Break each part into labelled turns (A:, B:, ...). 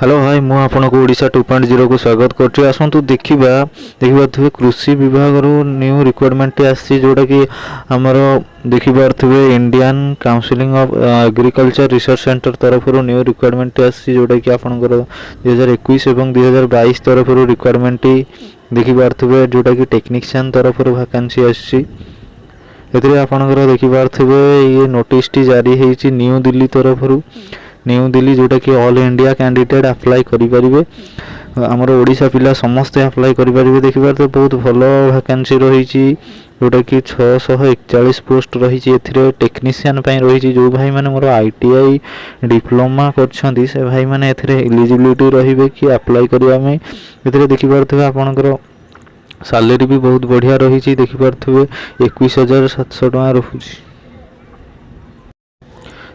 A: Hello भाई मु आपको ओडिशा 2.0 को स्वागत करछि। आसंतु देखिबा कृषि विभाग रो न्यू रिक्वायरमेंट आसी जोटा कि हमर देखिबारथिबे Indian counselling of agriculture research centre तरफ रो न्यू रिक्वायरमेंट आसी जोटा कि आपनकर 2021 एवं 2022 तरफ रो रिक्वायरमेंट देखिबारथिबे जोटा कि टेक्नीशियन तरफ रो वैकेंसी आसी। एथिरे आपनकर देखिबारथिबे ये नोटिस टी जारी हेछि न्यू दिल्ली तरफ रो न्यू दिल्ली जोटा कि ऑल इंडिया कैंडिडेट अप्लाई करि परिबे। हमर ओडिशा पिला समस्त अप्लाई करि परिबे। देखिबार तो बहुत भलो वैकेंसी रहिछि जोटा कि 641 पोस्ट रहिछि। एथिरे टेक्नीशियन पई रहिछि जो भाई माने मोर आईटीआई डिप्लोमा करछन्ती से भाई माने एथिरे एलिजिबिलिटी रहिबे कि अप्लाई करिया में। एथिरे देखिबार तो आपनकर सैलरी भी बहुत बढ़िया रहिछि। देखिबार 21,700 टका रहुछि।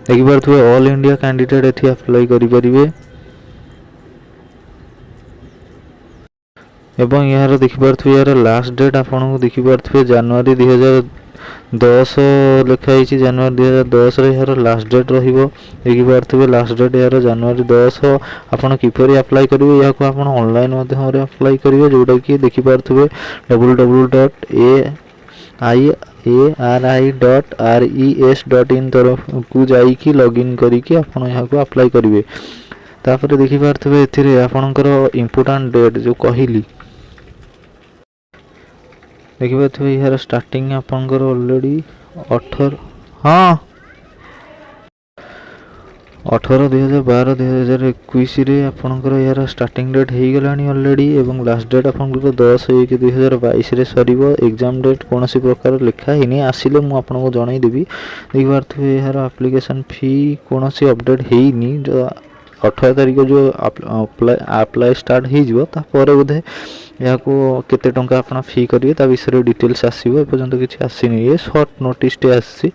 A: देखिए ऑल इंडिया कैंडिडेट एथि अप्लाई करि परिबे एवं यार देखिए यार लास्ट डेट आपन को देखिए जनवरी 2010 लिखाई जनवरी 2010 रे यार लास्ट डेट रहिबो। देखिए लास्ट डेट यार जनवरी 10 आपन किपरि अप्लाई करिवे या को आपन ऑनलाइन माध्यम रे अप्लाई करिवे जोटा कि देखिए www.ari.res.in तरफ को जाई कि लॉगिन करी कि आपन यहाँ को अप्लाई करिवे। तापर देखि पारथबे एथिरे आपनकर इंपोर्टेंट डेट जो कहिली देखि पारथबे यार स्टार्टिंग आपनकर ऑलरेडी 18 हां 18/2012/2021 रे आपनकर यार स्टार्टिंग डेट हे गलानी ऑलरेडी एवं लास्ट डेट आपनकर 10/1/2022 रे सरीबो। एग्जाम डेट कोनोसी प्रकार लिखा हिनी आसिले मु आपनको जणाई देबी। देखि पारथबे यार एप्लीकेशन फी कोनोसी अपडेट हेइनी जो 18 तारिख जो अप्लाई स्टार्ट हे जिवो ता परे बोधे या को केते टंका आपन फी करिवे ता विषय डिटेल्स आसीबो। ए पर्यंत किछि आसीनी ये शॉर्ट नोटिस टे आसी।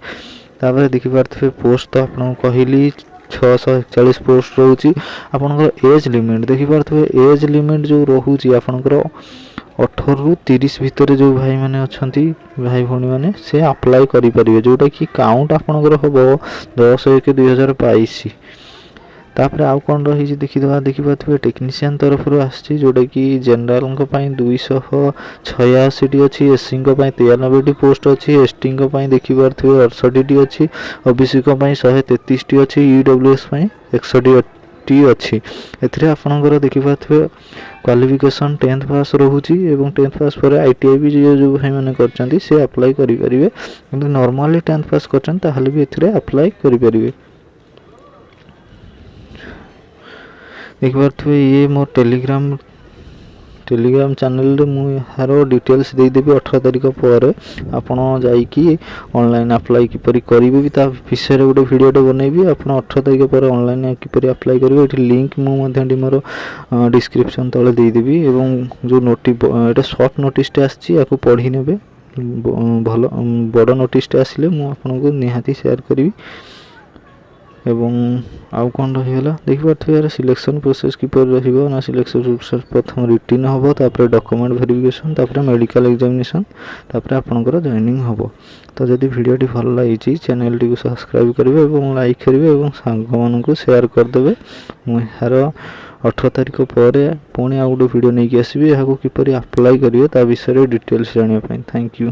A: तापर देखि पारथबे पोस्ट तो आपन कहिली 641 पोस्ट रहउची। आपनकर एज लिमिट देखि पारथबे एज लिमिट जो रहउची आपनकर 18 रु 30 भितर जो भाई माने अछंती भाई भणी माने से अप्लाई करि परिबे जोटा कि काउंट आपनकर होबो 10/1/2022। तापर आउ कोन रही देखिदवा देखि पाथबे टेक्नीशियन तरफ रो आछि जोटा कि जनरल को पई 286 टी अछि। एससी को पई 93 टी पोस्ट अछि। एसटी को पई देखि पारथबे 68 टी अछि। ओबीसी को पई 133 टी अछि। ईडब्ल्यूएस पई 61 टी अछि। एथिरे आपनकर देखि पाथबे क्वालिफिकेशन 10th पास रहउची एवं 10th पास पर आईटीआई भी जो भाई माने करचंती से अप्लाई करि परिबे। किंतु नॉर्मली 10th पास करचन ताहले भी एथिरे अप्लाई करि परिबे। एक बार तो ये मोर टेलीग्राम चैनल रे मु हारो डिटेल्स दे देबी 18 तारिख पर आपण जाई कि ऑनलाइन अप्लाई किपरि करिवे भी ता विषय रे गोटे वीडियो टे बनेबी। आपण 18 तारिख पर ऑनलाइन किपरि अप्लाई करिवे एठी लिंक मु मध्यडी मोर डिस्क्रिप्शन तळे दे देबी एवं जो एटा शॉर्ट नोटिस टे आछि याको पढी नेबे। भलो बड़ नोटिस टे आसिले मु आपण को निहाती शेयर करिवि। एवं आउ कोन रहिला देखि पाथबे यार सिलेक्शन प्रोसेस किपर रहिबो ना। सिलेक्शन प्रोसेस प्रथम रिटन हबो तापर डॉक्यूमेंट वेरिफिकेशन तापर मेडिकल एग्जामिनेशन तापर आपनकर जॉइनिंग हबो। तो जदि वीडियो टी भल लागिछि चैनल टी को सब्सक्राइब करिवे एवं लाइक करिवे एवं संग मानन को शेयर कर देबे। मु हारो 18 तारिख पर पुणी आ गुटे वीडियो नै कि आसीबे याको किपरि अप्लाई करिवे ता विषय रे डिटेल्स जानिया पई। Thank you.